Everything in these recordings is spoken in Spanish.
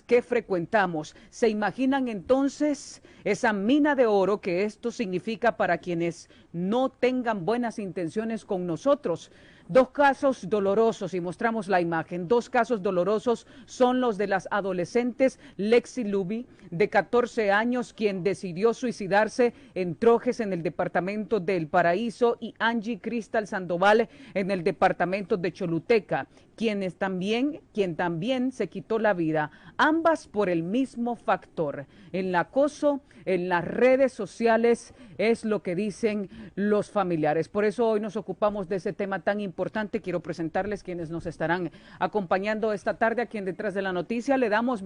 que frecuentamos. ¿Se imaginan entonces esa mina de oro que esto significa para quienes no tengan buenas intenciones con nosotros? Dos casos dolorosos, y mostramos la imagen. Dos casos dolorosos son los de las adolescentes Lexi Luby, de 14 años, quien decidió suicidarse en Trojes, en el departamento de El Paraíso, y Angie Cristal Sandoval, en el departamento de Choluteca, quien también se quitó la vida, ambas por el mismo factor. El acoso en las redes sociales es lo que dicen los familiares. Por eso hoy nos ocupamos de ese tema tan importante. Quiero presentarles quienes nos estarán acompañando esta tarde aquí en Detrás de la Noticia. Le damos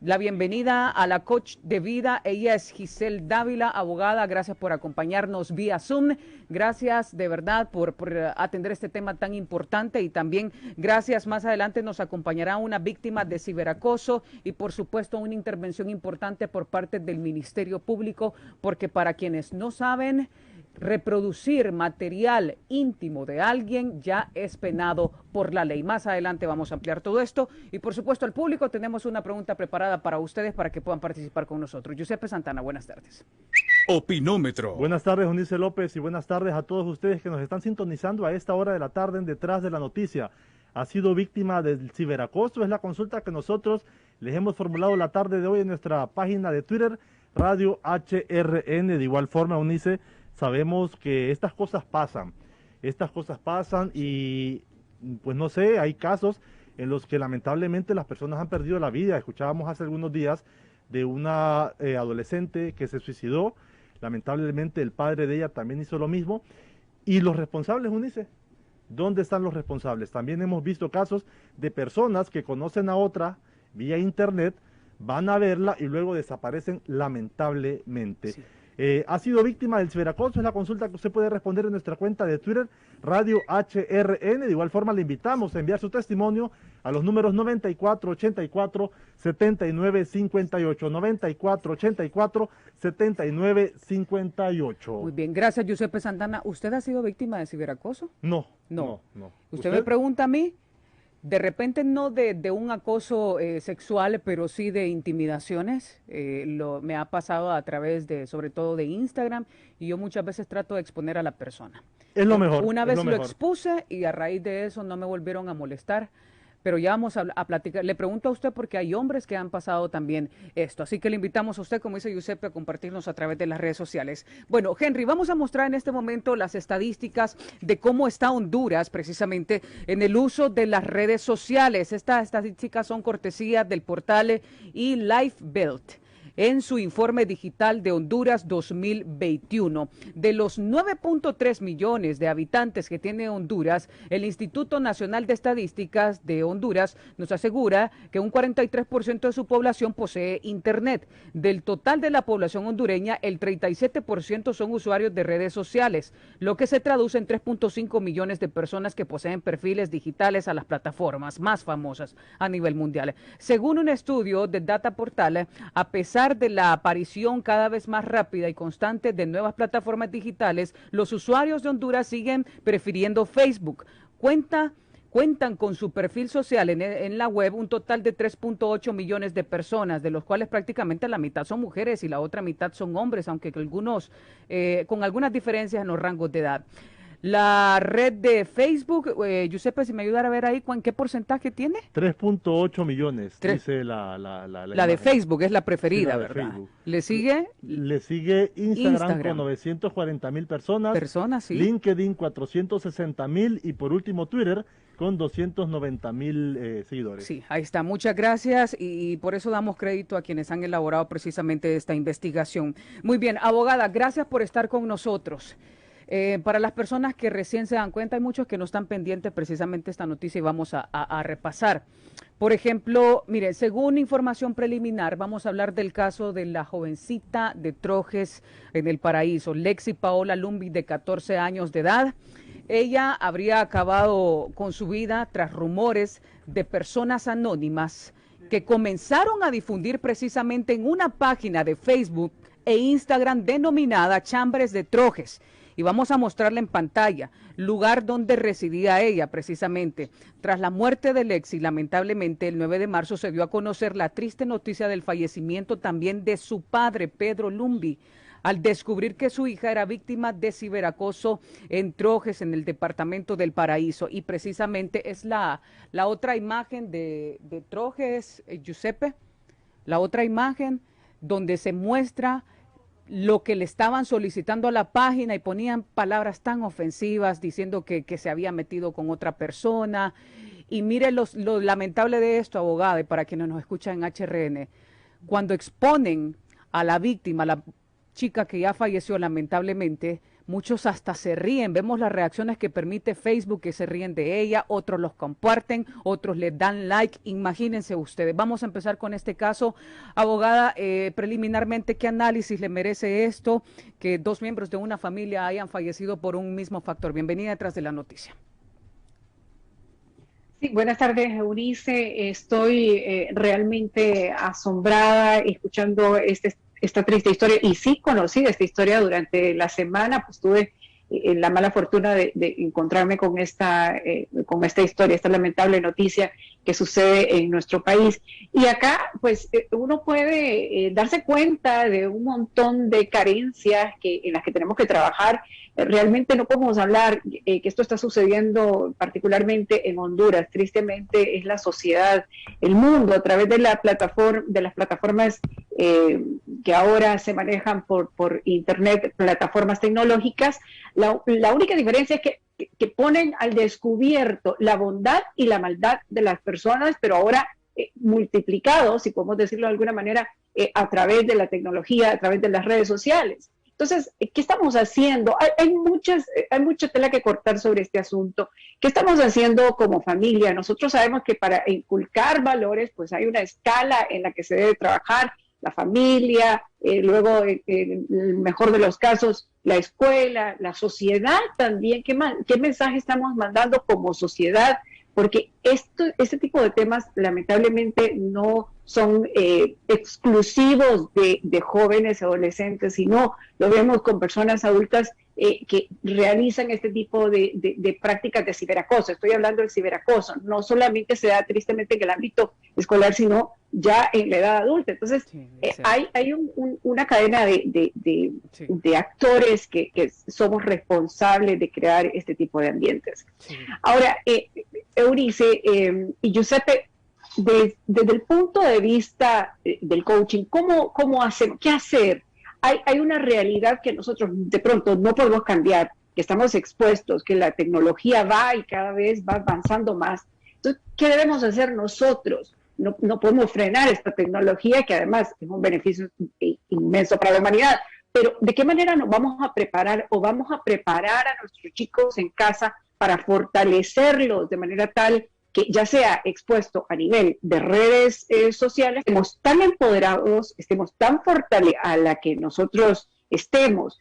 la bienvenida a la coach de vida. Ella es Giselle Dávila, abogada. Gracias por acompañarnos vía Zoom. Gracias de verdad por atender este tema tan importante, y también gracias. Más adelante nos acompañará una víctima de ciberacoso y por supuesto una intervención importante por parte del Ministerio Público, porque para quienes no saben, reproducir material íntimo de alguien ya es penado por la ley. Más adelante vamos a ampliar todo esto, y por supuesto al público tenemos una pregunta preparada para ustedes para que puedan participar con nosotros. Giuseppe Santana, buenas tardes. Opinómetro. Buenas tardes, Eunice López, y buenas tardes a todos ustedes que nos están sintonizando a esta hora de la tarde en Detrás de la Noticia. ¿Ha sido víctima del ciberacoso? Es la consulta que nosotros les hemos formulado la tarde de hoy en nuestra página de Twitter, Radio HRN. De igual forma, Eunice, sabemos que estas cosas pasan y pues no sé, hay casos en los que lamentablemente las personas han perdido la vida. Escuchábamos hace algunos días de una adolescente que se suicidó. Lamentablemente el padre de ella también hizo lo mismo. Y los responsables, Eunice, ¿dónde están los responsables? También hemos visto casos de personas que conocen a otra vía internet, van a verla y luego desaparecen lamentablemente. Sí. ¿Ha sido víctima del ciberacoso? Es la consulta que usted puede responder en nuestra cuenta de Twitter, Radio HRN. De igual forma le invitamos a enviar su testimonio a los números 9484-7958, 9484-7958. Muy bien, gracias, Giuseppe Santana. ¿Usted ha sido víctima de ciberacoso? No. ¿Usted me pregunta a mí? De repente no de un acoso sexual, pero sí de intimidaciones. Me ha pasado a través sobre todo de Instagram, y yo muchas veces trato de exponer a la persona. Es lo mejor. Una vez lo expuse y a raíz de eso no me volvieron a molestar. Pero ya vamos a platicar. Le pregunto a usted porque hay hombres que han pasado también esto. Así que le invitamos a usted, como dice Giuseppe, a compartirnos a través de las redes sociales. Bueno, Henry, vamos a mostrar en este momento las estadísticas de cómo está Honduras precisamente en el uso de las redes sociales. Estas estadísticas son cortesía del portal eLifeBuild en su informe digital de Honduras 2021. De los 9.3 millones de habitantes que tiene Honduras, el Instituto Nacional de Estadísticas de Honduras nos asegura que un 43% de su población posee Internet. Del total de la población hondureña, el 37% son usuarios de redes sociales, lo que se traduce en 3.5 millones de personas que poseen perfiles digitales a las plataformas más famosas a nivel mundial. Según un estudio de Data Portal, a pesar de la aparición cada vez más rápida y constante de nuevas plataformas digitales, los usuarios de Honduras siguen prefiriendo Facebook. Cuentan con su perfil social en la web un total de 3.8 millones de personas, de los cuales prácticamente la mitad son mujeres y la otra mitad son hombres, aunque con algunas diferencias en los rangos de edad. La red de Facebook, Giuseppe, si me ayudara a ver ahí, ¿qué porcentaje tiene? 3.8 millones, dice la de Facebook es la preferida, sí, ¿verdad? Facebook. ¿Le sigue? Le sigue Instagram con 940,000 personas. Sí. LinkedIn 460,000 y por último Twitter con 290,000 seguidores. Sí, ahí está. Muchas gracias y por eso damos crédito a quienes han elaborado precisamente esta investigación. Muy bien, abogada, gracias por estar con nosotros. Para las personas que recién se dan cuenta, hay muchos que no están pendientes precisamente de esta noticia y vamos a repasar. Por ejemplo, mire, según información preliminar, vamos a hablar del caso de la jovencita de Trojes en El Paraíso, Lexi Paola Luby, de 14 años de edad. Ella habría acabado con su vida tras rumores de personas anónimas que comenzaron a difundir precisamente en una página de Facebook e Instagram denominada Chambres de Trojes, y vamos a mostrarla en pantalla, lugar donde residía ella precisamente. Tras la muerte de Lexi, lamentablemente el 9 de marzo se dio a conocer la triste noticia del fallecimiento también de su padre, Pedro Lumbi, al descubrir que su hija era víctima de ciberacoso en Trojes, en el departamento del Paraíso. Y precisamente es la otra imagen de Trojes, Giuseppe, la otra imagen donde se muestra lo que le estaban solicitando a la página y ponían palabras tan ofensivas diciendo que se había metido con otra persona. Y mire lo lamentable de esto, abogada, y para quienes nos escuchan en HRN, cuando exponen a la víctima, la chica que ya falleció lamentablemente, muchos hasta se ríen. Vemos las reacciones que permite Facebook, que se ríen de ella, otros los comparten, otros le dan like. Imagínense ustedes. Vamos a empezar con este caso. Abogada, preliminarmente, ¿qué análisis le merece esto? Que dos miembros de una familia hayan fallecido por un mismo factor. Bienvenida detrás de la noticia. Sí, buenas tardes, Eunice. Estoy realmente asombrada escuchando esta triste historia, y sí conocí esta historia durante la semana, pues tuve la mala fortuna de encontrarme con esta historia, esta lamentable noticia que sucede en nuestro país. Y acá, pues, uno puede darse cuenta de un montón de carencias en las que tenemos que trabajar. Realmente no podemos hablar que esto está sucediendo particularmente en Honduras. Tristemente es la sociedad, el mundo, a través de las plataformas que ahora se manejan por internet, plataformas tecnológicas. La única diferencia es que ponen al descubierto la bondad y la maldad de las personas, pero ahora multiplicados, si podemos decirlo de alguna manera, a través de la tecnología, a través de las redes sociales. Entonces, ¿qué estamos haciendo? Hay mucha tela que cortar sobre este asunto. ¿Qué estamos haciendo como familia? Nosotros sabemos que para inculcar valores, pues hay una escala en la que se debe trabajar, la familia, luego, en el mejor de los casos, la escuela, la sociedad también. ¿Qué mensaje estamos mandando como sociedad? Porque este tipo de temas lamentablemente no son exclusivos de jóvenes, adolescentes, sino lo vemos con personas adultas que realizan este tipo de prácticas de ciberacoso. Estoy hablando del ciberacoso, no solamente se da tristemente en el ámbito escolar, sino ya en la edad adulta. Entonces, sí, hay una cadena de actores que somos responsables de crear este tipo de ambientes. Sí. Ahora, Eunice y Giuseppe, desde el punto de vista del coaching, ¿cómo hacer? ¿Qué hacer? Hay una realidad que nosotros de pronto no podemos cambiar, que estamos expuestos, que la tecnología va y cada vez va avanzando más. Entonces, ¿qué debemos hacer nosotros? No podemos frenar esta tecnología, que además es un beneficio inmenso para la humanidad, pero ¿de qué manera nos vamos a preparar o vamos a preparar a nuestros chicos en casa para fortalecerlos de manera tal que ya sea expuesto a nivel de redes sociales, estemos tan empoderados, estemos tan fortalecidos a la que nosotros estemos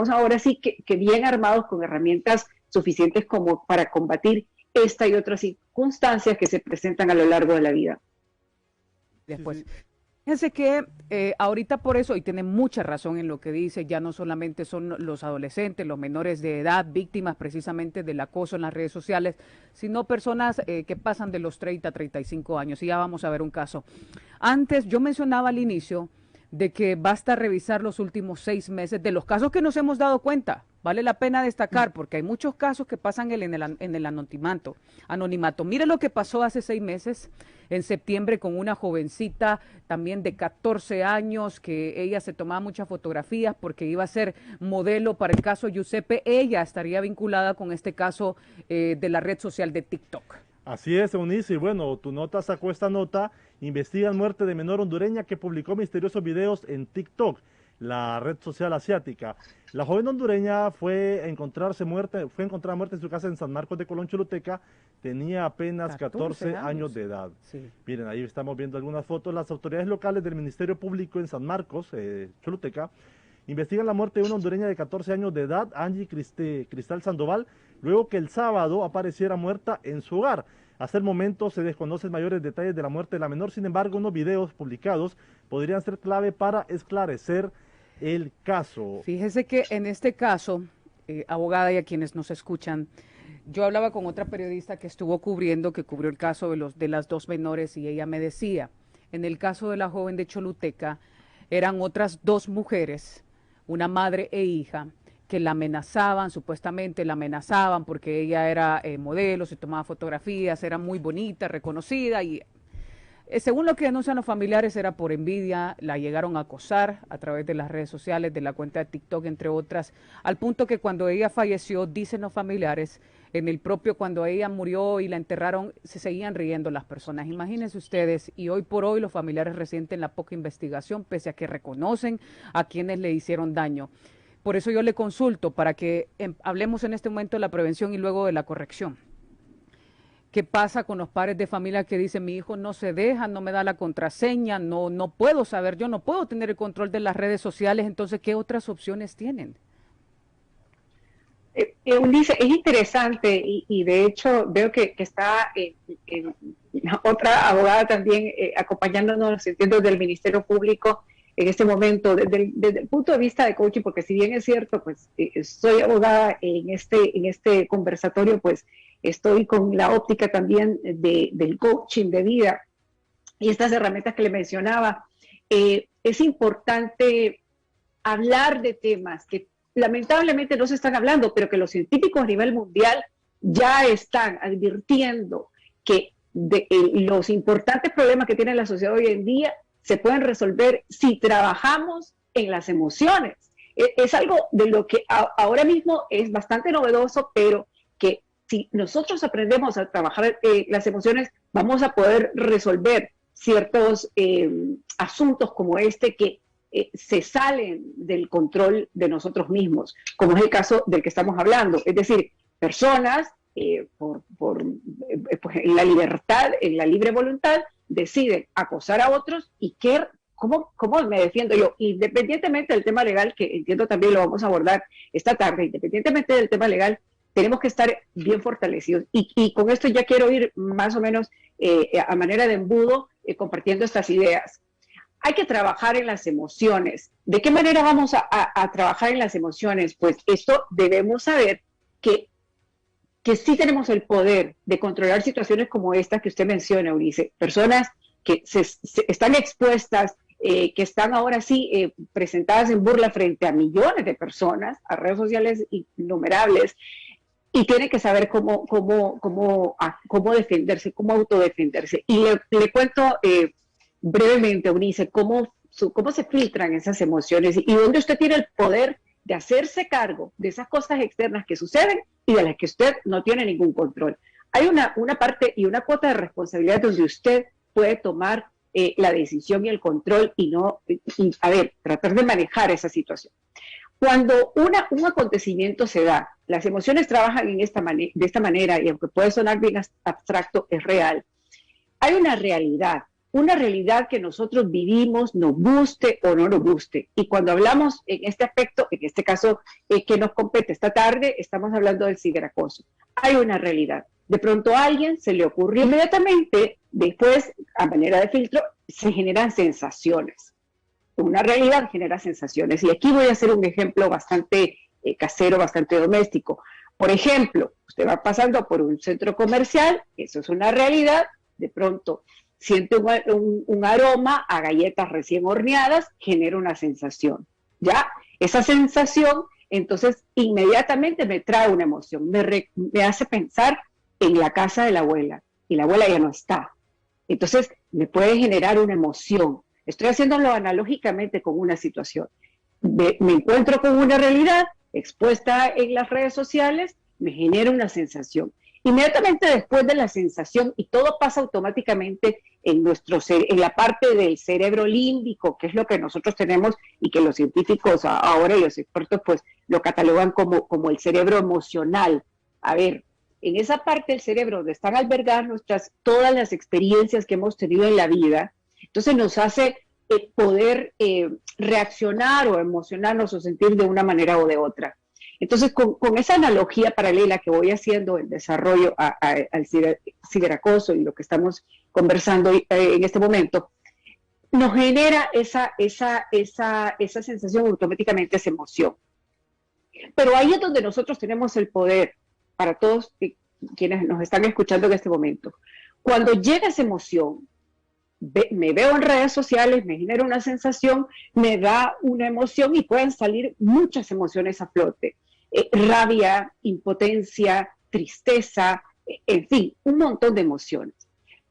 ahora sí que bien armados con herramientas suficientes como para combatir esta y otras circunstancias que se presentan a lo largo de la vida? Después. Fíjense que ahorita por eso, y tiene mucha razón en lo que dice, ya no solamente son los adolescentes, los menores de edad, víctimas precisamente del acoso en las redes sociales, sino personas que pasan de los 30 a 35 años. Y ya vamos a ver un caso. Antes, yo mencionaba al inicio de que basta revisar los últimos 6 meses de los casos que nos hemos dado cuenta. Vale la pena destacar porque hay muchos casos que pasan en el anonimato. Mire lo que pasó hace 6 meses, en septiembre, con una jovencita también de 14 años, que ella se tomaba muchas fotografías porque iba a ser modelo para el caso Giuseppe. Ella estaría vinculada con este caso de la red social de TikTok. Así es, Eunice, y bueno, tu nota sacó esta nota: investigan muerte de menor hondureña que publicó misteriosos videos en TikTok, la red social asiática. La joven hondureña fue encontrada muerta en su casa en San Marcos de Colón, Choluteca. Tenía apenas 14 años de edad. Sí. Miren, ahí estamos viendo algunas fotos. Las autoridades locales del Ministerio Público en San Marcos, Choluteca, investigan la muerte de una hondureña de 14 años de edad, Angie Cristal Sandoval, luego que el sábado apareciera muerta en su hogar. Hasta el momento se desconocen mayores detalles de la muerte de la menor. Sin embargo, unos videos publicados podrían ser clave para esclarecer el caso. Fíjese que en este caso, abogada y a quienes nos escuchan, yo hablaba con otra periodista que estuvo cubriendo, que cubrió el caso de las dos menores, y ella me decía, en el caso de la joven de Choluteca, eran otras dos mujeres, una madre e hija, que la amenazaban, supuestamente la amenazaban porque ella era modelo, se tomaba fotografías, era muy bonita, reconocida, y según lo que denuncian los familiares, era por envidia, la llegaron a acosar a través de las redes sociales, de la cuenta de TikTok, entre otras, al punto que cuando ella falleció, dicen los familiares, cuando ella murió y la enterraron, se seguían riendo las personas. Imagínense ustedes, y hoy por hoy los familiares resienten la poca investigación, pese a que reconocen a quienes le hicieron daño. Por eso yo le consulto, para que hablemos en este momento de la prevención y luego de la corrección. ¿Qué pasa con los padres de familia que dicen, mi hijo no se deja, no me da la contraseña, no puedo saber, yo no puedo tener el control de las redes sociales? Entonces, ¿qué otras opciones tienen? Eunice, es interesante y de hecho veo que está otra abogada también acompañándonos, entiendo, del Ministerio Público en este momento, desde el punto de vista de coaching, porque si bien es cierto, pues soy abogada en este conversatorio, pues estoy con la óptica también del coaching de vida y estas herramientas que le mencionaba. Es importante hablar de temas que lamentablemente no se están hablando, pero que los científicos a nivel mundial ya están advirtiendo que los importantes problemas que tiene la sociedad hoy en día se pueden resolver si trabajamos en las emociones. Es algo de lo que ahora mismo es bastante novedoso, pero que si nosotros aprendemos a trabajar las emociones, vamos a poder resolver ciertos asuntos como este que se salen del control de nosotros mismos, como es el caso del que estamos hablando. Es decir, personas pues, en la libertad, en la libre voluntad, deciden acosar a otros y ¿cómo me defiendo yo? Independientemente del tema legal, que entiendo también lo vamos a abordar esta tarde, independientemente del tema legal, tenemos que estar bien fortalecidos. Y con esto ya quiero ir más o menos a manera de embudo compartiendo estas ideas. Hay que trabajar en las emociones. ¿De qué manera vamos a trabajar en las emociones? Pues esto debemos saber que sí tenemos el poder de controlar situaciones como esta que usted menciona, Ulises. Personas que están expuestas, que están ahora sí presentadas en burla frente a millones de personas, a redes sociales innumerables, y tienen que saber cómo defenderse, cómo autodefenderse. Y le cuento brevemente, Ulises, cómo se filtran esas emociones y dónde usted tiene el poder de hacerse cargo de esas cosas externas que suceden y de las que usted no tiene ningún control. Hay una parte y una cuota de responsabilidad donde usted puede tomar la decisión y el control y tratar de manejar esa situación. Cuando un acontecimiento se da, las emociones trabajan de esta manera, y aunque puede sonar bien abstracto, es real. Hay una realidad que nosotros vivimos, nos guste o no nos guste. Y cuando hablamos en este aspecto, en este caso que nos compete esta tarde, estamos hablando del ciberacoso. Hay una realidad. De pronto a alguien se le ocurrió inmediatamente, después, a manera de filtro, se generan sensaciones. Una realidad genera sensaciones. Y aquí voy a hacer un ejemplo bastante casero, bastante doméstico. Por ejemplo, usted va pasando por un centro comercial, eso es una realidad, de pronto siente un aroma a galletas recién horneadas, genera una sensación. ¿Ya? Esa sensación, entonces, inmediatamente me trae una emoción, me hace pensar en la casa de la abuela, y la abuela ya no está. Entonces, me puede generar una emoción. Estoy haciéndolo analógicamente con una situación. Me encuentro con una realidad expuesta en las redes sociales, me genera una sensación. Inmediatamente después de la sensación, y todo pasa automáticamente en la parte del cerebro límbico, que es lo que nosotros tenemos y que los científicos ahora y los expertos pues lo catalogan como el cerebro emocional. A ver, en esa parte del cerebro donde están albergadas todas las experiencias que hemos tenido en la vida, entonces nos hace poder reaccionar o emocionarnos o sentir de una manera o de otra. Entonces, con esa analogía paralela que voy haciendo en desarrollo al ciberacoso y lo que estamos conversando en este momento, nos genera esa sensación automáticamente, esa emoción. Pero ahí es donde nosotros tenemos el poder, para todos quienes nos están escuchando en este momento. Cuando llega esa emoción, me veo en redes sociales, me genera una sensación, me da una emoción y pueden salir muchas emociones a flote. Rabia, impotencia, tristeza, en fin, un montón de emociones.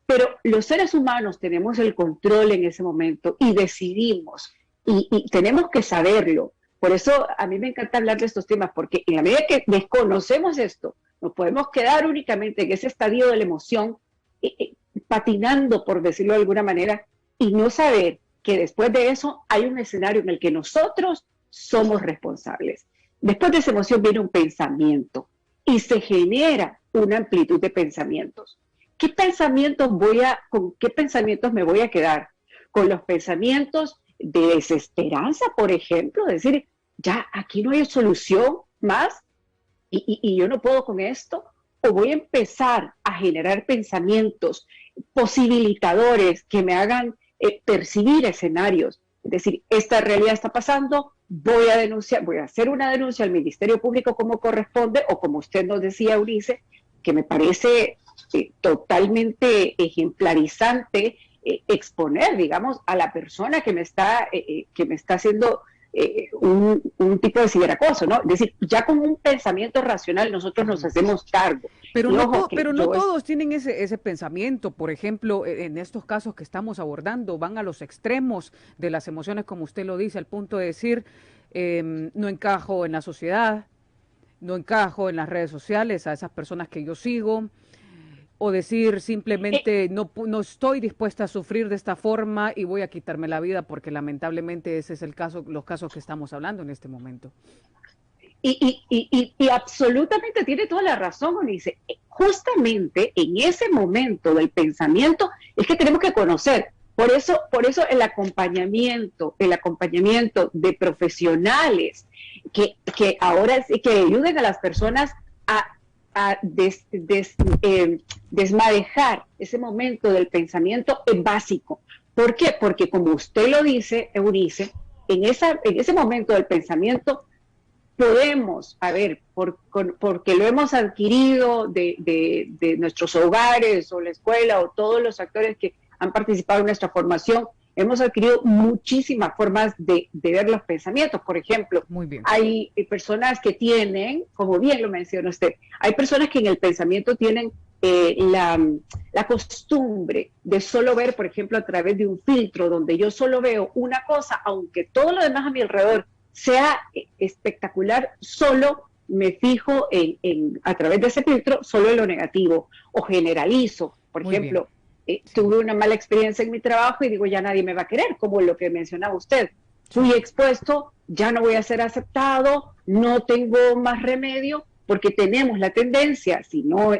Pero los seres humanos tenemos el control en ese momento y decidimos, y tenemos que saberlo. Por eso a mí me encanta hablar de estos temas, porque en la medida que desconocemos esto, nos podemos quedar únicamente en ese estadio de la emoción, patinando, por decirlo de alguna manera, y no saber que después de eso hay un escenario en el que nosotros somos responsables. Después de esa emoción viene un pensamiento y se genera una amplitud de pensamientos. ¿Con qué pensamientos me voy a quedar? Con los pensamientos de desesperanza, por ejemplo, decir, ya aquí no hay solución más y yo no puedo con esto, o voy a empezar a generar pensamientos posibilitadores que me hagan percibir escenarios. Es decir, esta realidad está pasando, voy a hacer una denuncia al Ministerio Público como corresponde, o como usted nos decía, Eunice, que me parece totalmente ejemplarizante exponer, digamos, a la persona que me está haciendo un tipo de ciberacoso, ¿no? Es decir, ya con un pensamiento racional nosotros nos hacemos cargo. Pero no todos tienen ese pensamiento. Por ejemplo, en estos casos que estamos abordando, van a los extremos de las emociones, como usted lo dice, al punto de decir, no encajo en la sociedad, no encajo en las redes sociales, a esas personas que yo sigo, o decir simplemente no estoy dispuesta a sufrir de esta forma y voy a quitarme la vida, porque lamentablemente ese es los casos que estamos hablando en este momento. Y absolutamente tiene toda la razón, Eunice. Justamente en ese momento del pensamiento es que tenemos que conocer. Por eso el acompañamiento de profesionales que ahora sí que ayuden a las personas a desmadejar ese momento del pensamiento es básico. ¿Por qué? Porque como usted lo dice, Eunice, en ese momento del pensamiento podemos, porque lo hemos adquirido de nuestros hogares o la escuela o todos los actores que han participado en nuestra formación, hemos adquirido muchísimas formas de ver los pensamientos. Por ejemplo, hay personas que tienen, como bien lo menciona usted, hay personas que en el pensamiento tienen la costumbre de solo ver, por ejemplo, a través de un filtro, donde yo solo veo una cosa, aunque todo lo demás a mi alrededor sea espectacular, solo me fijo a través de ese filtro, solo en lo negativo, o generalizo. Por ejemplo, tuve una mala experiencia en mi trabajo y digo, ya nadie me va a querer, como lo que mencionaba usted. Fui expuesto, ya no voy a ser aceptado, no tengo más remedio, porque tenemos la tendencia, si no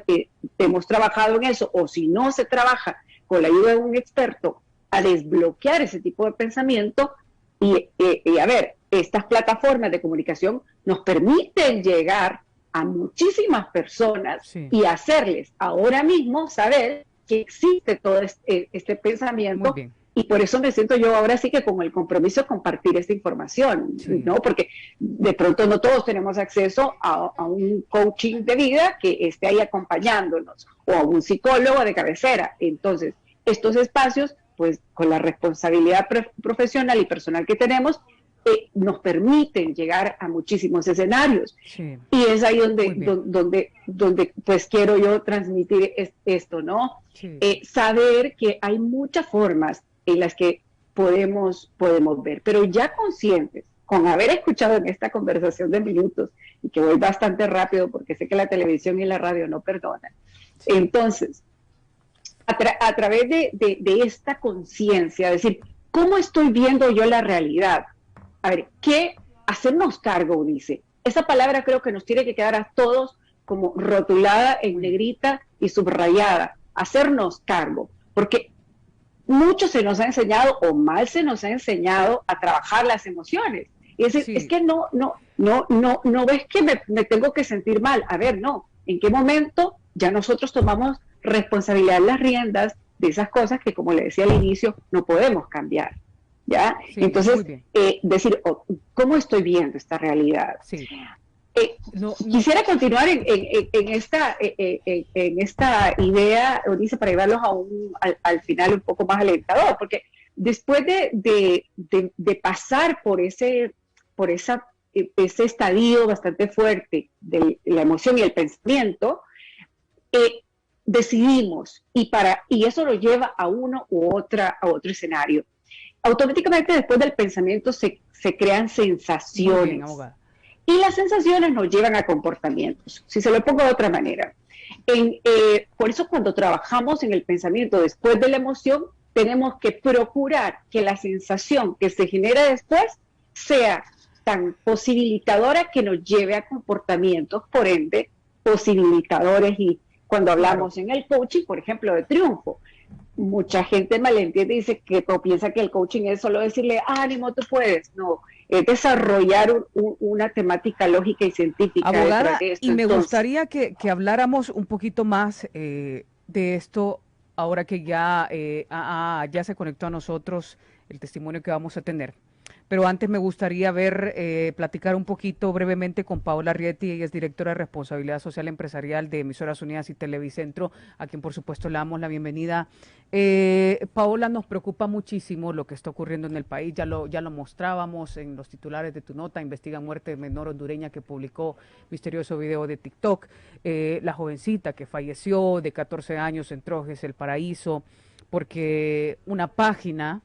hemos trabajado en eso, o si no se trabaja con la ayuda de un experto, a desbloquear ese tipo de pensamiento. Y a ver, estas plataformas de comunicación nos permiten llegar a muchísimas personas y hacerles ahora mismo saber que existe todo este pensamiento, y por eso me siento yo ahora sí que con el compromiso de compartir esta información, ¿no? Porque de pronto no todos tenemos acceso a un coaching de vida que esté ahí acompañándonos, o a un psicólogo de cabecera. Entonces, estos espacios, pues con la responsabilidad profesional y personal que tenemos, nos permiten llegar a muchísimos escenarios. Y es ahí donde pues quiero yo transmitir esto, ¿no? Saber que hay muchas formas en las que podemos ver, pero ya conscientes, con haber escuchado en esta conversación de minutos, y que voy bastante rápido porque sé que la televisión y la radio no perdonan. Entonces, a través de esta conciencia, es decir, ¿cómo estoy viendo yo la realidad? A ver, ¿qué hacernos cargo, dice? Esa palabra creo que nos tiene que quedar a todos como rotulada en negrita y subrayada. Hacernos cargo, porque mucho se nos ha enseñado, o mal se nos ha enseñado, a trabajar las emociones. Y es decir, es que no ves que me tengo que sentir mal. A ver, no. ¿En qué momento ya nosotros tomamos responsabilidad en las riendas de esas cosas que, como le decía al inicio, no podemos cambiar. ¿Ya? Sí, entonces, decir, ¿cómo estoy viendo esta realidad? Sí. Quisiera continuar en esta idea, Eunice, para llevarlos al final un poco más alentador, porque después de pasar por ese estadio bastante fuerte de la emoción y el pensamiento, decidimos, y eso lo lleva a uno u otro escenario. Automáticamente después del pensamiento se crean sensaciones. Y las sensaciones nos llevan a comportamientos, si se lo pongo de otra manera. Por eso cuando trabajamos en el pensamiento después de la emoción, tenemos que procurar que la sensación que se genera después sea tan posibilitadora que nos lleve a comportamientos, por ende, posibilitadores. Y cuando hablamos en el coaching, por ejemplo, de triunfo, mucha gente malentiende y dice que o piensa que el coaching es solo decirle, ánimo, tú puedes. No, es desarrollar una temática lógica y científica. Abogada, y me gustaría que habláramos un poquito más de esto, ahora que ya se conectó a nosotros el testimonio que vamos a tener. Pero antes me gustaría platicar un poquito brevemente con Paola Rieti. Ella es directora de Responsabilidad Social Empresarial de Emisoras Unidas y Televicentro, a quien por supuesto le damos la bienvenida. Paola, nos preocupa muchísimo lo que está ocurriendo en el país. Ya lo mostrábamos en los titulares de tu nota, investiga muerte de menor hondureña que publicó misterioso video de TikTok. La jovencita que falleció de 14 años en Trojes, El Paraíso, porque una página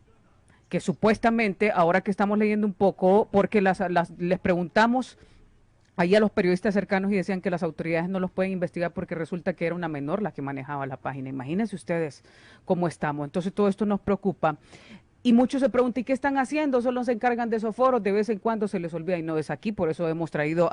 que supuestamente, ahora que estamos leyendo un poco, porque les preguntamos ahí a los periodistas cercanos y decían que las autoridades no los pueden investigar porque resulta que era una menor la que manejaba la página. Imagínense ustedes cómo estamos. Entonces todo esto nos preocupa. Y muchos se preguntan, ¿y qué están haciendo? Solo se encargan de esos foros, de vez en cuando se les olvida y no es aquí. Por eso hemos traído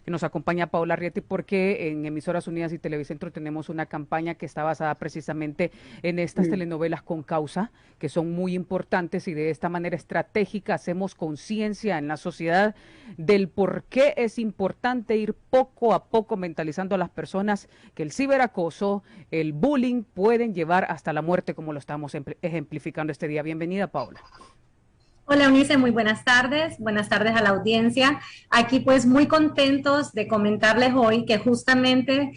que nos acompaña Paola Rieti, porque en Emisoras Unidas y Televicentro tenemos una campaña que está basada precisamente en estas telenovelas con causa, que son muy importantes, y de esta manera estratégica hacemos conciencia en la sociedad del por qué es importante ir poco a poco mentalizando a las personas que el ciberacoso, el bullying pueden llevar hasta la muerte, como lo estamos ejemplificando este día. Bienvenida, Paola. Hola, Eunice, muy buenas tardes a la audiencia. Aquí pues muy contentos de comentarles hoy que justamente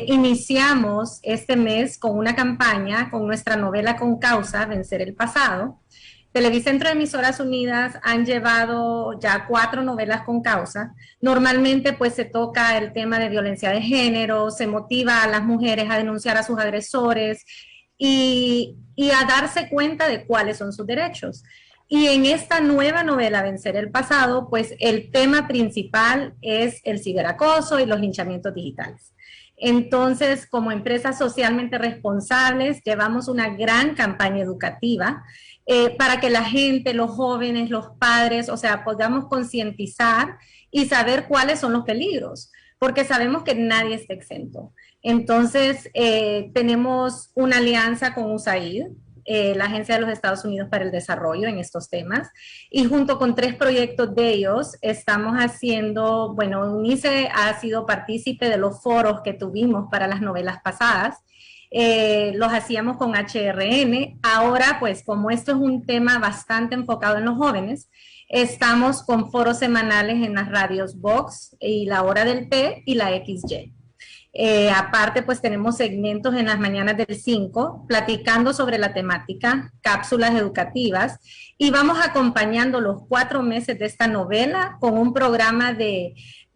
iniciamos este mes con una campaña con nuestra novela con causa, Vencer el Pasado. Televicentro de Emisoras Unidas han llevado ya 4 novelas con causa. Normalmente pues se toca el tema de violencia de género, se motiva a las mujeres a denunciar a sus agresores y a darse cuenta de cuáles son sus derechos. Y en esta nueva novela, Vencer el Pasado, pues el tema principal es el ciberacoso y los linchamientos digitales. Entonces, como empresas socialmente responsables, llevamos una gran campaña educativa para que la gente, los jóvenes, los padres, o sea, podamos concientizar y saber cuáles son los peligros, porque sabemos que nadie está exento. Entonces, tenemos una alianza con USAID, la Agencia de los Estados Unidos para el Desarrollo, en estos temas, y junto con 3 proyectos de ellos estamos haciendo, bueno, UNICE ha sido partícipe de los foros que tuvimos para las novelas pasadas, los hacíamos con HRN. Ahora, pues, como esto es un tema bastante enfocado en los jóvenes, estamos con foros semanales en las radios Vox y La Hora del Té y la XY. Aparte, pues tenemos segmentos en las mañanas del 5, platicando sobre la temática, cápsulas educativas, y vamos acompañando los 4 meses de esta novela con un programa de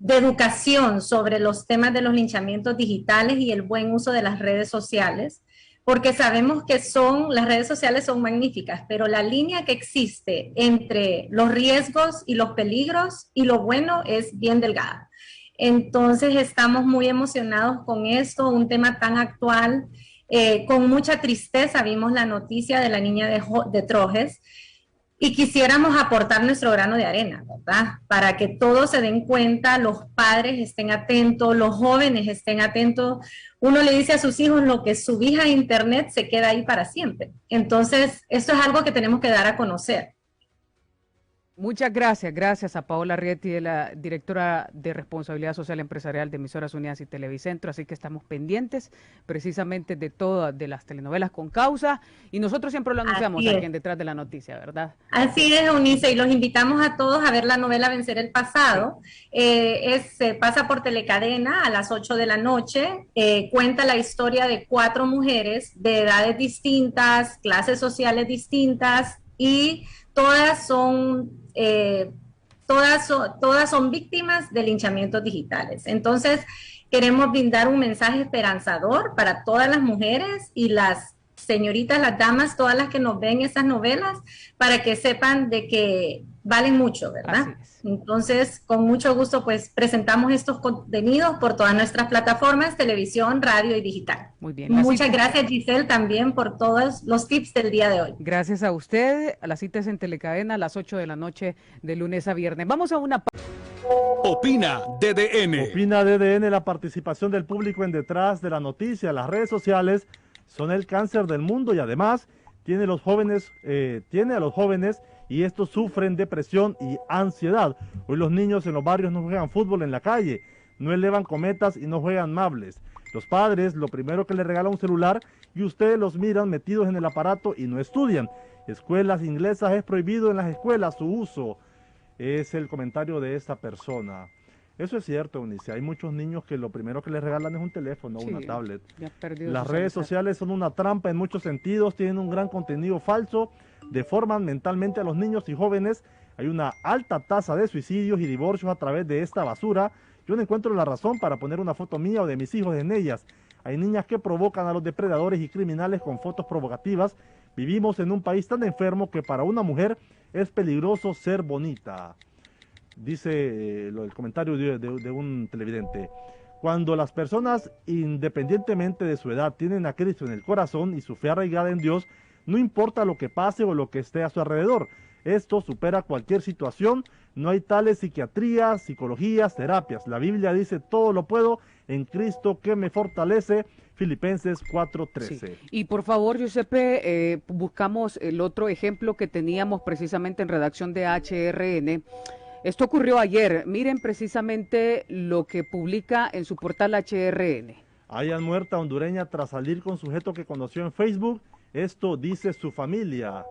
educación sobre los temas de los linchamientos digitales y el buen uso de las redes sociales, porque sabemos que las redes sociales son magníficas, pero la línea que existe entre los riesgos y los peligros y lo bueno es bien delgada. Entonces estamos muy emocionados con esto, un tema tan actual. Con mucha tristeza vimos la noticia de la niña de Trojes y quisiéramos aportar nuestro grano de arena, ¿verdad? Para que todos se den cuenta, los padres estén atentos, los jóvenes estén atentos. Uno le dice a sus hijos, lo que subís a internet se queda ahí para siempre. Entonces, esto es algo que tenemos que dar a conocer. Muchas gracias. Gracias a Paola Rieti, la directora de Responsabilidad Social Empresarial de Emisoras Unidas y Televicentro. Así que estamos pendientes precisamente de todas de las telenovelas con causa. Y nosotros siempre lo anunciamos aquí en Detrás de la Noticia, ¿verdad? Así es, Eunice. Y los invitamos a todos a ver la novela Vencer el Pasado. Se pasa por Telecadena a las 8 de la noche. Cuenta la historia de 4 mujeres de edades distintas, clases sociales distintas y todas son víctimas de linchamientos digitales. Entonces, queremos brindar un mensaje esperanzador para todas las mujeres y las señoritas, las damas, todas las que nos ven esas novelas, para que sepan de que valen mucho, ¿verdad? Entonces, con mucho gusto, pues, presentamos estos contenidos por todas nuestras plataformas, televisión, radio y digital. Muy bien. Muchas gracias, Giselle, también por todos los tips del día de hoy. Gracias a usted. La cita es en Telecadena a las 8 de la noche de lunes a viernes. Vamos a una... Opina DDN. Opina DDN, la participación del público en Detrás de la Noticia. Las redes sociales son el cáncer del mundo y además tiene a los jóvenes y estos sufren depresión y ansiedad. Hoy los niños en los barrios no juegan fútbol en la calle, no elevan cometas y no juegan mables. Los padres lo primero que les regalan un celular y ustedes los miran metidos en el aparato y no estudian. Escuelas inglesas, es prohibido en las escuelas su uso. Es el comentario de esta persona. Eso es cierto, Eunice. Hay muchos niños que lo primero que les regalan es un teléfono o una tablet. Las redes sociales son una trampa en muchos sentidos, tienen un gran contenido falso, deforman mentalmente a los niños y jóvenes. Hay una alta tasa de suicidios y divorcios a través de esta basura. Yo no encuentro la razón para poner una foto mía o de mis hijos en ellas. Hay niñas que provocan a los depredadores y criminales con fotos provocativas. Vivimos en un país tan enfermo que para una mujer es peligroso ser bonita. Dice el comentario de un televidente. Cuando las personas, independientemente de su edad, tienen a Cristo en el corazón y su fe arraigada en Dios, no importa lo que pase o lo que esté a su alrededor. Esto supera cualquier situación. No hay tales psiquiatrías, psicologías, terapias. La Biblia dice, todo lo puedo en Cristo que me fortalece. Filipenses 4:13. Sí. Y por favor, Giuseppe, buscamos el otro ejemplo que teníamos precisamente en redacción de HRN. Esto ocurrió ayer. Miren precisamente lo que publica en su portal HRN. Hayan muerta hondureña tras salir con sujeto que conoció en Facebook. Esto dice su familia.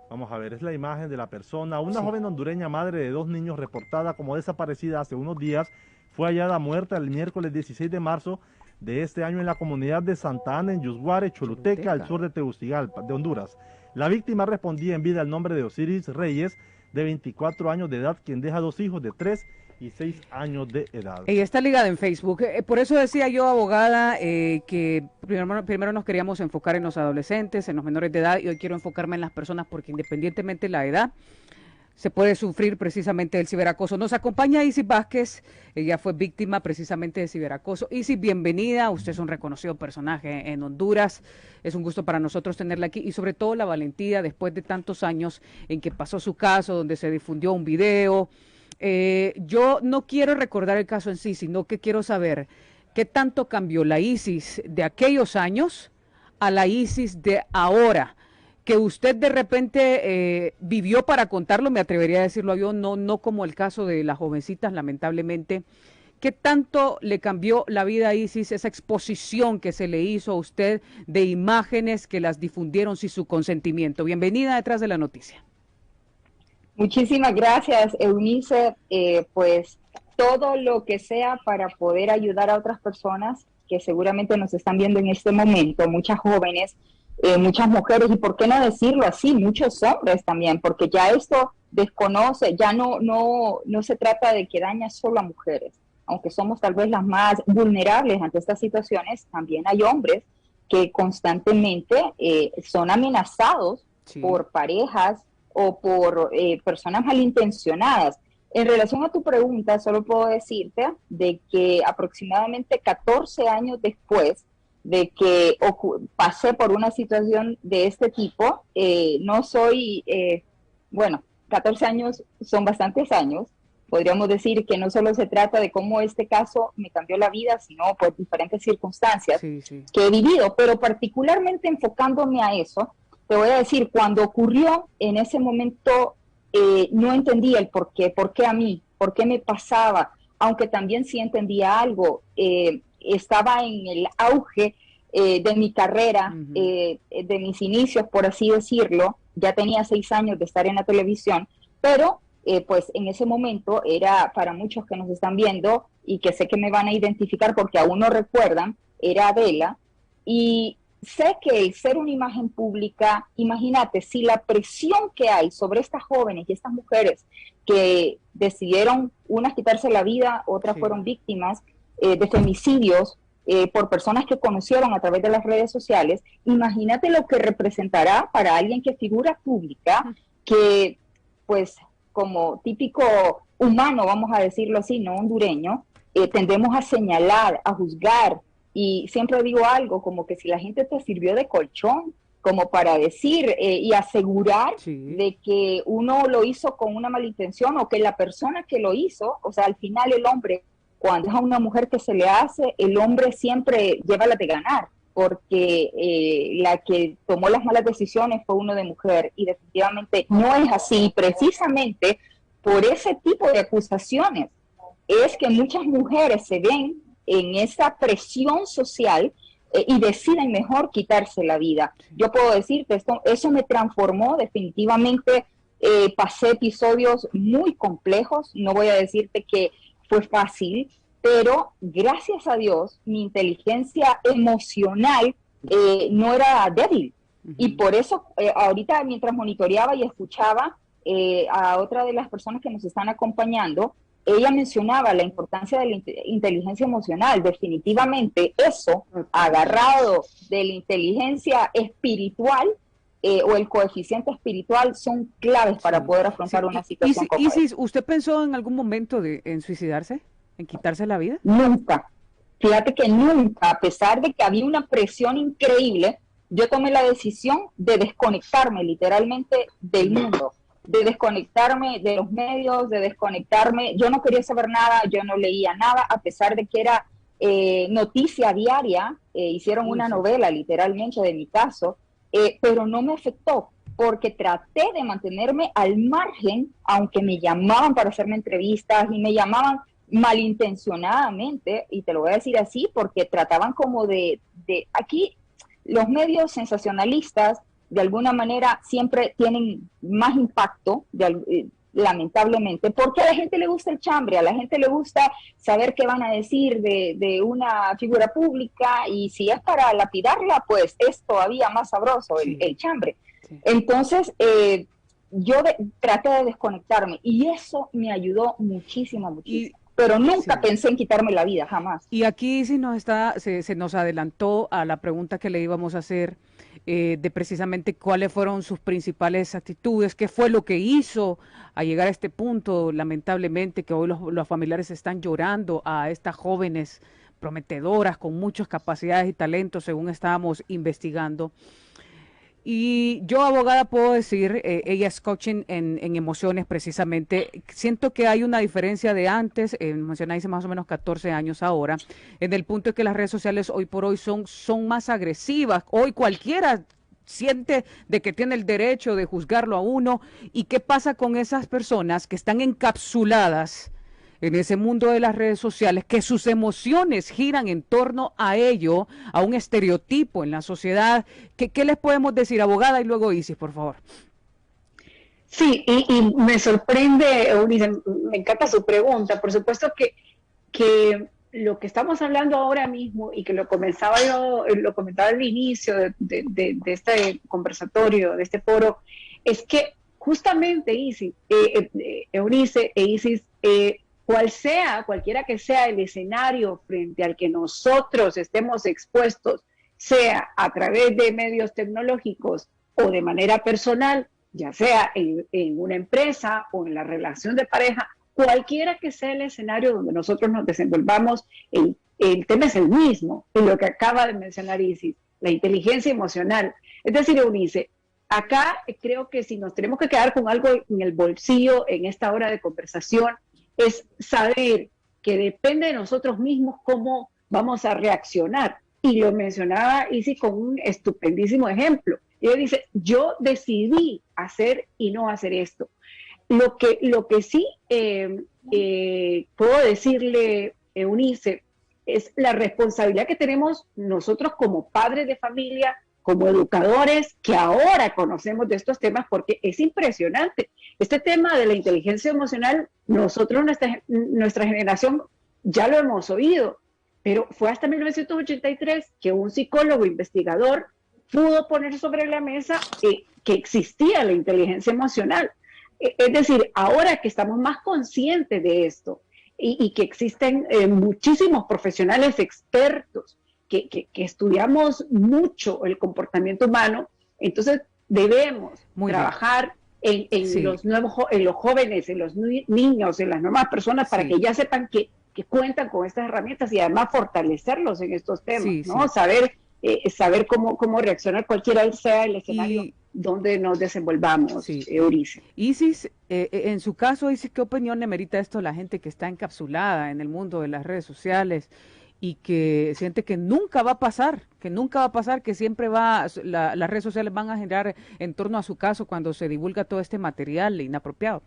Vamos a ver, es la imagen de la persona. Una joven hondureña, madre de 2 niños, reportada como desaparecida hace unos días, fue hallada muerta el miércoles 16 de marzo de este año en la comunidad de Santa Ana, en Yusguare, Choluteca, al sur de Tegucigalpa, de Honduras. La víctima respondía en vida al nombre de Osiris Reyes, de 24 años de edad, quien deja 2 hijos de 3 y 6 años de edad. Ella está ligada en Facebook. Por eso decía yo, abogada, que primero nos queríamos enfocar en los adolescentes, en los menores de edad, y hoy quiero enfocarme en las personas porque independientemente de la edad, se puede sufrir precisamente del ciberacoso. Nos acompaña Isis Vázquez, ella fue víctima precisamente de ciberacoso. Isis, bienvenida, usted es un reconocido personaje en Honduras, es un gusto para nosotros tenerla aquí y sobre todo la valentía después de tantos años en que pasó su caso, donde se difundió un video. Yo no quiero recordar el caso en sí, sino que quiero saber qué tanto cambió la Isis de aquellos años a la Isis de ahora, que usted de repente vivió para contarlo, me atrevería a decirlo yo, no como el caso de las jovencitas, lamentablemente. ¿Qué tanto le cambió la vida a Isis esa exposición que se le hizo a usted de imágenes que las difundieron sin su consentimiento? Bienvenida Detrás de la Noticia. Muchísimas gracias, Eunice. Pues todo lo que sea para poder ayudar a otras personas que seguramente nos están viendo en este momento, muchas jóvenes, muchas mujeres, y por qué no decirlo así, muchos hombres también, porque ya esto desconoce, ya no se trata de que daña solo a mujeres, aunque somos tal vez las más vulnerables ante estas situaciones, también hay hombres que constantemente son amenazados por parejas o por personas malintencionadas. En relación a tu pregunta, solo puedo decirte de que aproximadamente 14 años después de que pasé por una situación de este tipo, 14 años son bastantes años. Podríamos decir que no solo se trata de cómo este caso me cambió la vida, sino por diferentes circunstancias que he vivido, pero particularmente enfocándome a eso, te voy a decir, cuando ocurrió, en ese momento no entendía el por qué a mí, por qué me pasaba, aunque también sí entendía algo. Estaba en el auge de mi carrera, de mis inicios, por así decirlo. Ya tenía 6 años de estar en la televisión, pero pues en ese momento era, para muchos que nos están viendo y que sé que me van a identificar porque aún no recuerdan, era Adela. Y sé que el ser una imagen pública, imagínate, si la presión que hay sobre estas jóvenes y estas mujeres que decidieron, unas quitarse la vida, otras fueron víctimas de femicidios por personas que conocieron a través de las redes sociales, imagínate lo que representará para alguien que figura pública, que pues como típico humano, vamos a decirlo así, no hondureño, tendemos a señalar, a juzgar, y siempre digo algo como que si la gente te sirvió de colchón, como para decir y asegurar de que uno lo hizo con una mala intención o que la persona que lo hizo, o sea, al final el hombre, cuando es a una mujer que se le hace, el hombre siempre lleva la de ganar, porque la que tomó las malas decisiones fue uno de mujer, y definitivamente no es así. Precisamente por ese tipo de acusaciones es que muchas mujeres se ven en esa presión social y deciden mejor quitarse la vida. Yo puedo decirte, eso me transformó definitivamente. Pasé episodios muy complejos, no voy a decirte que fue fácil, pero gracias a Dios mi inteligencia emocional no era débil. Y por eso ahorita mientras monitoreaba y escuchaba a otra de las personas que nos están acompañando, ella mencionaba la importancia de la inteligencia emocional. Definitivamente eso, agarrado de la inteligencia espiritual o el coeficiente espiritual, son claves para poder afrontar una situación como esta. Isis, ¿usted pensó en algún momento en suicidarse, en quitarse la vida? Nunca. Fíjate que nunca, a pesar de que había una presión increíble, yo tomé la decisión de desconectarme literalmente del mundo, de desconectarme de los medios, de desconectarme. Yo no quería saber nada, yo no leía nada, a pesar de que era noticia diaria. Hicieron una novela literalmente de mi caso, pero no me afectó, porque traté de mantenerme al margen, aunque me llamaban para hacerme entrevistas y me llamaban malintencionadamente, y te lo voy a decir así, porque trataban como de aquí los medios sensacionalistas de alguna manera siempre tienen más impacto, lamentablemente, porque a la gente le gusta el chambre, a la gente le gusta saber qué van a decir de una figura pública, y si es para lapidarla, pues es todavía más sabroso el chambre. Entonces, yo traté de desconectarme, y eso me ayudó muchísimo. Pero nunca pensé en quitarme la vida, jamás. Y aquí se nos adelantó a la pregunta que le íbamos a hacer, de precisamente cuáles fueron sus principales actitudes, qué fue lo que hizo a llegar a este punto, lamentablemente, que hoy los familiares están llorando a estas jóvenes prometedoras con muchas capacidades y talentos, según estábamos investigando. Y yo, abogada, puedo decir, ella es coaching en emociones precisamente. Siento que hay una diferencia de antes, mencionáis más o menos 14 años ahora, en el punto de que las redes sociales hoy por hoy son más agresivas. Hoy cualquiera siente de que tiene el derecho de juzgarlo a uno. ¿Y qué pasa con esas personas que están encapsuladas en ese mundo de las redes sociales, que sus emociones giran en torno a ello, a un estereotipo en la sociedad? ¿Qué les podemos decir, abogada? Y luego Isis, por favor. Sí, y me sorprende, Eunice, me encanta su pregunta. Por supuesto que lo que estamos hablando ahora mismo, y que lo comentaba al inicio de este conversatorio, de este foro, es que justamente Isis, Eunice e Isis, cualquiera que sea el escenario frente al que nosotros estemos expuestos, sea a través de medios tecnológicos o de manera personal, ya sea en una empresa o en la relación de pareja, cualquiera que sea el escenario donde nosotros nos desenvolvamos, el tema es el mismo, y lo que acaba de mencionar Isis, la inteligencia emocional. Es decir, Eunice, acá creo que si nos tenemos que quedar con algo en el bolsillo en esta hora de conversación, es saber que depende de nosotros mismos cómo vamos a reaccionar. Y lo mencionaba Isis con un estupendísimo ejemplo. Ella dice, yo decidí hacer y no hacer esto. Lo que sí puedo decirle, Eunice, es la responsabilidad que tenemos nosotros como padres de familia, como educadores, que ahora conocemos de estos temas, porque es impresionante. Este tema de la inteligencia emocional, nosotros, nuestra generación, ya lo hemos oído, pero fue hasta 1983 que un psicólogo investigador pudo poner sobre la mesa que existía la inteligencia emocional. Es decir, ahora que estamos más conscientes de esto y que existen muchísimos profesionales expertos que estudiamos mucho el comportamiento humano, entonces debemos trabajar en los jóvenes, en los niños, en las nuevas personas, para que ya sepan que cuentan con estas herramientas y además fortalecerlos en estos temas, ¿no? Saber cómo reaccionar cualquiera sea el escenario donde nos desenvolvamos, Eurice. Isis, en su caso, Isis, ¿qué opinión le merita esto a la gente que está encapsulada en el mundo de las redes sociales y que siente que nunca va a pasar, que siempre las redes sociales van a generar en torno a su caso cuando se divulga todo este material inapropiado?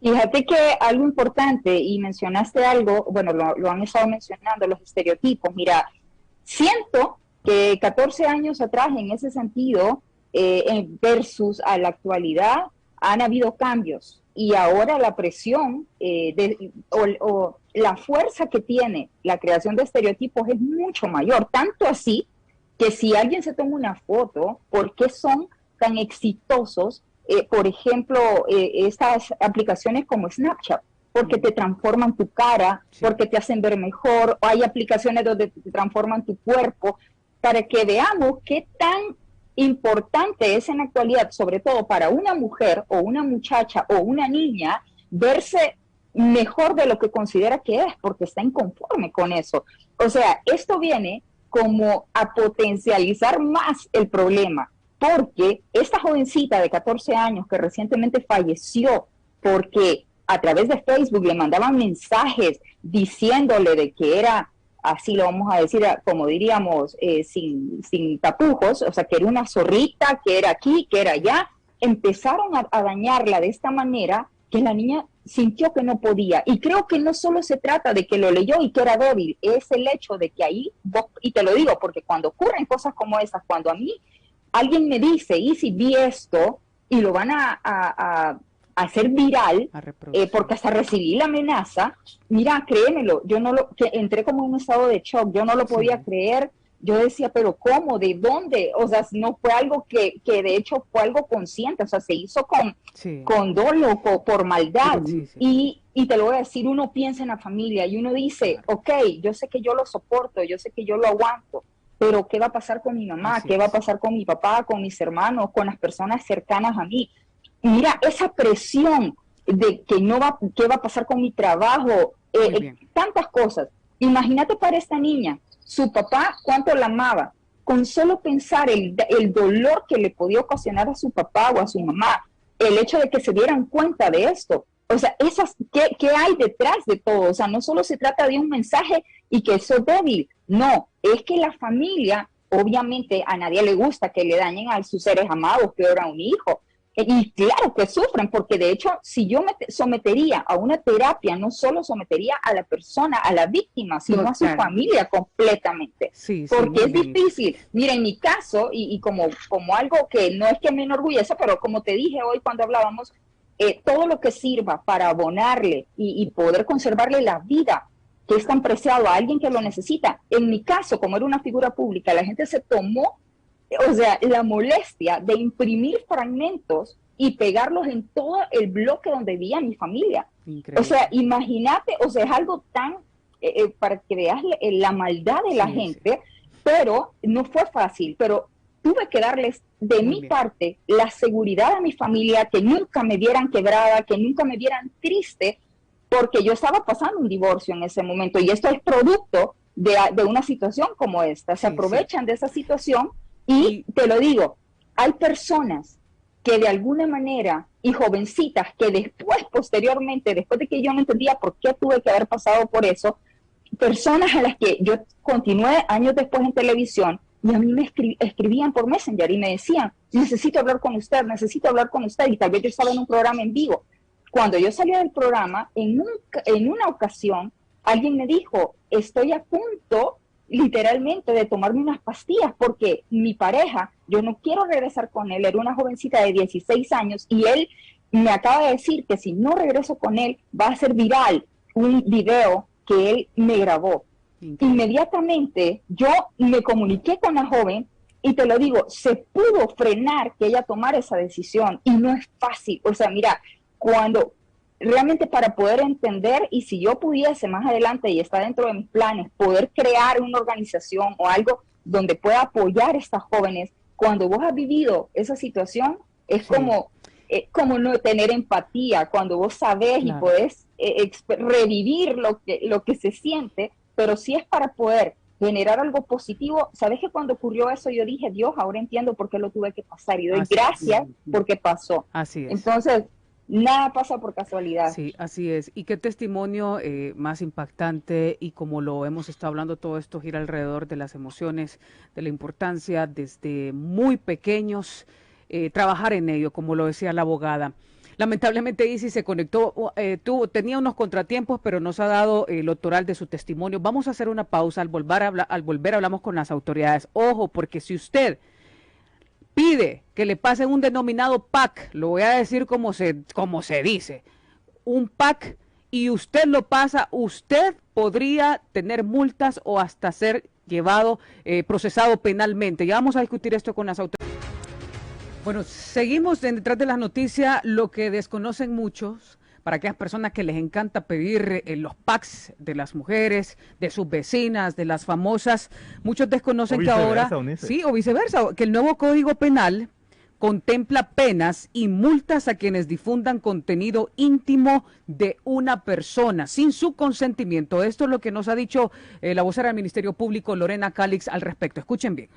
Fíjate que algo importante, y mencionaste algo, bueno, lo han estado mencionando, los estereotipos. Mira, siento que 14 años atrás, en ese sentido, versus a la actualidad, han habido cambios. Y ahora la presión o la fuerza que tiene la creación de estereotipos es mucho mayor. Tanto así que si alguien se toma una foto, ¿por qué son tan exitosos? Por ejemplo, estas aplicaciones como Snapchat, porque te transforman tu cara, porque te hacen ver mejor, o hay aplicaciones donde te transforman tu cuerpo, para que veamos qué tan importante es en la actualidad, sobre todo para una mujer o una muchacha o una niña, verse mejor de lo que considera que es, porque está inconforme con eso. O sea, esto viene como a potencializar más el problema, porque esta jovencita de 14 años que recientemente falleció porque a través de Facebook le mandaban mensajes diciéndole de que era, así lo vamos a decir, como diríamos, sin tapujos, o sea, que era una zorrita, que era aquí, que era allá, empezaron a dañarla de esta manera que la niña sintió que no podía. Y creo que no solo se trata de que lo leyó y que era débil, es el hecho de que ahí, y te lo digo porque cuando ocurren cosas como esas, cuando a mí alguien me dice, y si vi esto, y lo van a hacer viral, porque hasta recibí la amenaza, mira, créemelo, yo no que entré como en un estado de shock, yo no lo podía creer, yo decía, pero ¿cómo? ¿De dónde? O sea, no fue algo que de hecho fue algo consciente, o sea, se hizo con dolo, por maldad, y te lo voy a decir, uno piensa en la familia, y uno dice, ok, yo sé que yo lo soporto, yo sé que yo lo aguanto, pero ¿qué va a pasar con mi mamá? ¿Qué va a pasar con mi papá, con mis hermanos, con las personas cercanas a mí? Mira, esa presión de que qué va a pasar con mi trabajo, tantas cosas. Imagínate para esta niña, su papá, cuánto la amaba, con solo pensar el dolor que le podía ocasionar a su papá o a su mamá, el hecho de que se dieran cuenta de esto. O sea, ¿qué hay detrás de todo? O sea, no solo se trata de un mensaje y que eso es débil, no, es que la familia, obviamente a nadie le gusta que le dañen a sus seres amados, peor a un hijo. Y claro que sufren, porque de hecho, si yo me sometería a una terapia, no solo sometería a la persona, a la víctima, sino a su familia completamente. Porque es difícil. Mira, en mi caso, y como algo que no es que me enorgullece, pero como te dije hoy cuando hablábamos, todo lo que sirva para abonarle y poder conservarle la vida, que es tan preciado a alguien que lo necesita. En mi caso, como era una figura pública, la gente se tomó, o sea, la molestia de imprimir fragmentos y pegarlos en todo el bloque donde vivía mi familia. Increíble. O sea, imagínate, o sea, es algo tan, para que veas la maldad de la gente, pero no fue fácil, pero tuve que darles de mi parte la seguridad a mi familia, que nunca me vieran quebrada, que nunca me vieran triste, porque yo estaba pasando un divorcio en ese momento, y esto es producto de una situación como esta. Se aprovechan de esa situación. Y te lo digo, hay personas que de alguna manera, y jovencitas que después, posteriormente, después de que yo no entendía por qué tuve que haber pasado por eso, personas a las que yo continué años después en televisión, y a mí me escribían por Messenger y me decían, necesito hablar con usted, y tal vez yo estaba en un programa en vivo. Cuando yo salí del programa, en una ocasión, alguien me dijo, estoy a punto literalmente de tomarme unas pastillas porque mi pareja, yo no quiero regresar con él, era una jovencita de 16 años y él me acaba de decir que si no regreso con él va a ser viral un video que él me grabó. Inmediatamente yo me comuniqué con la joven y te lo digo, se pudo frenar que ella tomara esa decisión y no es fácil. O sea, mira, cuando realmente para poder entender, y si yo pudiese más adelante y está dentro de mis planes, poder crear una organización o algo donde pueda apoyar a estas jóvenes, cuando vos has vivido esa situación, es como no tener empatía, cuando vos sabés y podés revivir lo que se siente, pero si es para poder generar algo positivo. Sabes que cuando ocurrió eso yo dije, Dios, ahora entiendo por qué lo tuve que pasar y doy gracias porque pasó. Así es. Entonces, nada pasa por casualidad. Sí, así es. Y qué testimonio más impactante, y como lo hemos estado hablando, todo esto gira alrededor de las emociones, de la importancia desde muy pequeños, trabajar en ello, como lo decía la abogada. Lamentablemente Isis se conectó, tenía unos contratiempos, pero nos ha dado lo total de su testimonio. Vamos a hacer una pausa, al volver hablamos con las autoridades. Ojo, porque si usted pide que le pasen un denominado PAC, lo voy a decir como se dice, un PAC, y usted lo pasa, usted podría tener multas o hasta ser llevado, procesado penalmente. Ya vamos a discutir esto con las autoridades. Bueno, seguimos detrás de las noticias, lo que desconocen muchos, para aquellas personas que les encanta pedir los packs de las mujeres, de sus vecinas, de las famosas, muchos desconocen que ahora, sí, o viceversa, que el nuevo Código Penal contempla penas y multas a quienes difundan contenido íntimo de una persona sin su consentimiento. Esto es lo que nos ha dicho la vocera del Ministerio Público, Lorena Calix, al respecto. Escuchen bien.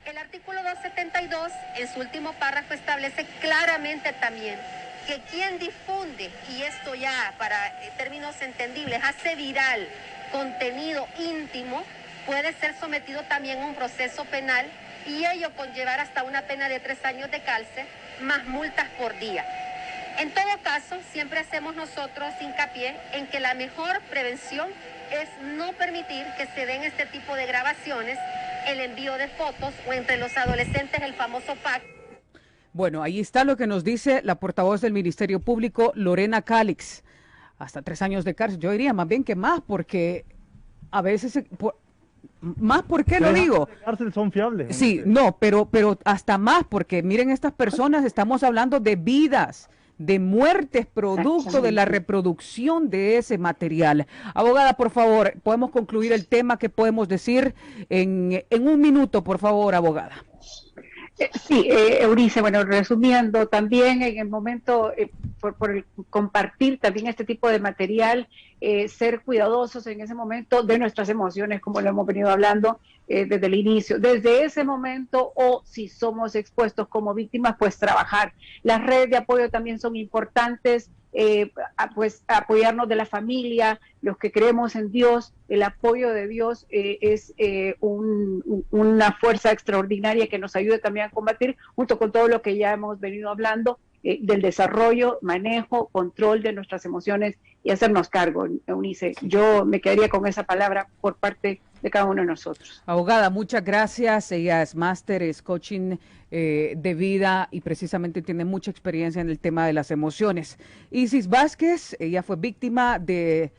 El artículo 272, en su último párrafo, establece claramente también que quien difunde, y esto ya para términos entendibles, hace viral contenido íntimo, puede ser sometido también a un proceso penal y ello conllevar hasta una pena de 3 años de cárcel más multas por día. En todo caso, siempre hacemos nosotros hincapié en que la mejor prevención es no permitir que se den este tipo de grabaciones, el envío de fotos o entre los adolescentes el famoso pack. Bueno, ahí está lo que nos dice la portavoz del Ministerio Público, Lorena Calix. Hasta 3 años de cárcel. Yo diría más bien que más, porque a veces... más, ¿por qué lo digo? De cárcel son fiables. Sí, no, pero hasta más, porque miren, estas personas, estamos hablando de vidas, de muertes producto de la reproducción de ese material. Abogada, por favor, podemos concluir el tema. ¿Qué podemos decir en un minuto, por favor, abogada? Sí, Eunice, bueno, resumiendo, también en el momento, por el compartir también este tipo de material, ser cuidadosos en ese momento de nuestras emociones, como lo hemos venido hablando desde el inicio. Desde ese momento, o si somos expuestos como víctimas, pues trabajar. Las redes de apoyo también son importantes, pues apoyarnos de la familia, los que creemos en Dios. El apoyo de Dios es una fuerza extraordinaria que nos ayude también a combatir, junto con todo lo que ya hemos venido hablando, del desarrollo, manejo, control de nuestras emociones y hacernos cargo, Eunice. Yo me quedaría con esa palabra por parte de cada uno de nosotros. Abogada, muchas gracias. Ella es máster, es coaching de vida y precisamente tiene mucha experiencia en el tema de las emociones. Isis Vázquez, ella fue víctima de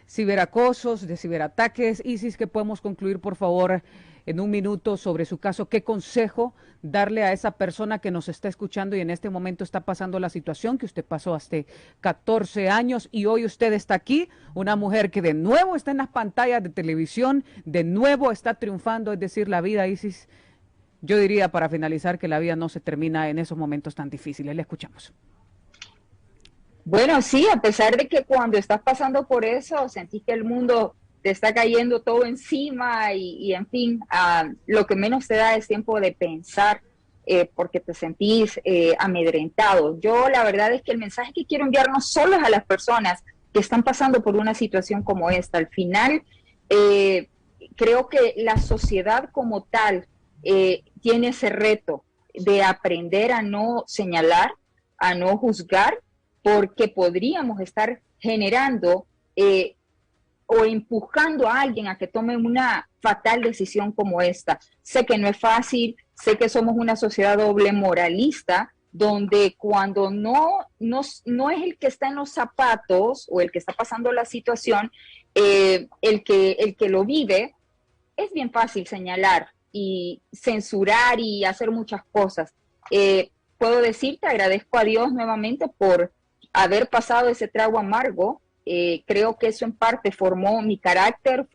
ciberacosos, de ciberataques. Isis, ¿qué podemos concluir, por favor, en un minuto sobre su caso? ¿Qué consejo darle a esa persona que nos está escuchando y en este momento está pasando la situación que usted pasó hace 14 años y hoy usted está aquí, una mujer que de nuevo está en las pantallas de televisión, de nuevo está triunfando? Es decir, la vida, Isis, yo diría para finalizar que la vida no se termina en esos momentos tan difíciles. Le escuchamos. Bueno, sí, a pesar de que cuando estás pasando por eso, sentís que el mundo te está cayendo todo encima y en fin, lo que menos te da es tiempo de pensar porque te sentís amedrentado. Yo la verdad es que el mensaje que quiero enviar no solo es a las personas que están pasando por una situación como esta. Al final, creo que la sociedad como tal tiene ese reto de aprender a no señalar, a no juzgar, porque podríamos estar generando o empujando a alguien a que tome una fatal decisión como esta. Sé que no es fácil, sé que somos una sociedad doble moralista, donde cuando no es el que está en los zapatos o el que está pasando la situación, el que lo vive, es bien fácil señalar y censurar y hacer muchas cosas. Puedo decirte, agradezco a Dios nuevamente por haber pasado ese trago amargo. Creo que eso en parte formó mi carácter,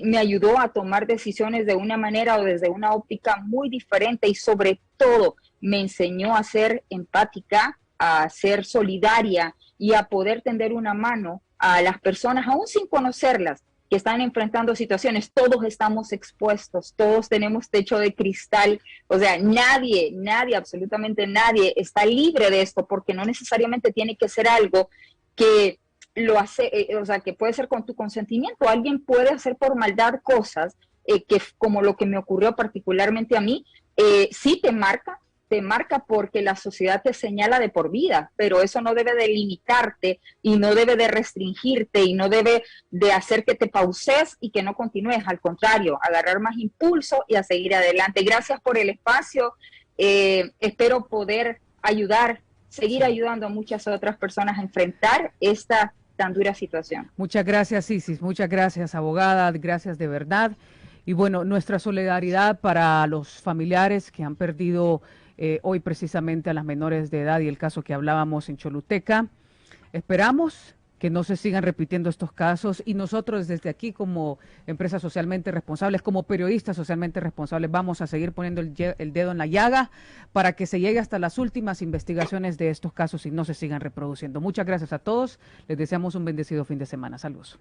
me ayudó a tomar decisiones de una manera o desde una óptica muy diferente y sobre todo me enseñó a ser empática, a ser solidaria y a poder tender una mano a las personas, aún sin conocerlas, que están enfrentando situaciones. Todos estamos expuestos, todos tenemos techo de cristal, o sea, nadie, absolutamente nadie está libre de esto, porque no necesariamente tiene que ser algo que lo hace, o sea, que puede ser con tu consentimiento. Alguien puede hacer por maldad cosas que, como lo que me ocurrió particularmente a mí, sí te marca porque la sociedad te señala de por vida, pero eso no debe de limitarte y no debe de restringirte y no debe de hacer que te pauses y que no continúes. Al contrario, agarrar más impulso y a seguir adelante. Gracias por el espacio. Espero poder seguir ayudando a muchas otras personas a enfrentar esta tan dura situación. Muchas gracias, Isis. Muchas gracias, abogada. Gracias de verdad. Y bueno, nuestra solidaridad para los familiares que han perdido hoy precisamente a las menores de edad y el caso que hablábamos en Choluteca. Esperamos que no se sigan repitiendo estos casos y nosotros desde aquí como empresas socialmente responsables, como periodistas socialmente responsables, vamos a seguir poniendo el dedo en la llaga para que se llegue hasta las últimas investigaciones de estos casos y no se sigan reproduciendo. Muchas gracias a todos. Les deseamos un bendecido fin de semana. Saludos.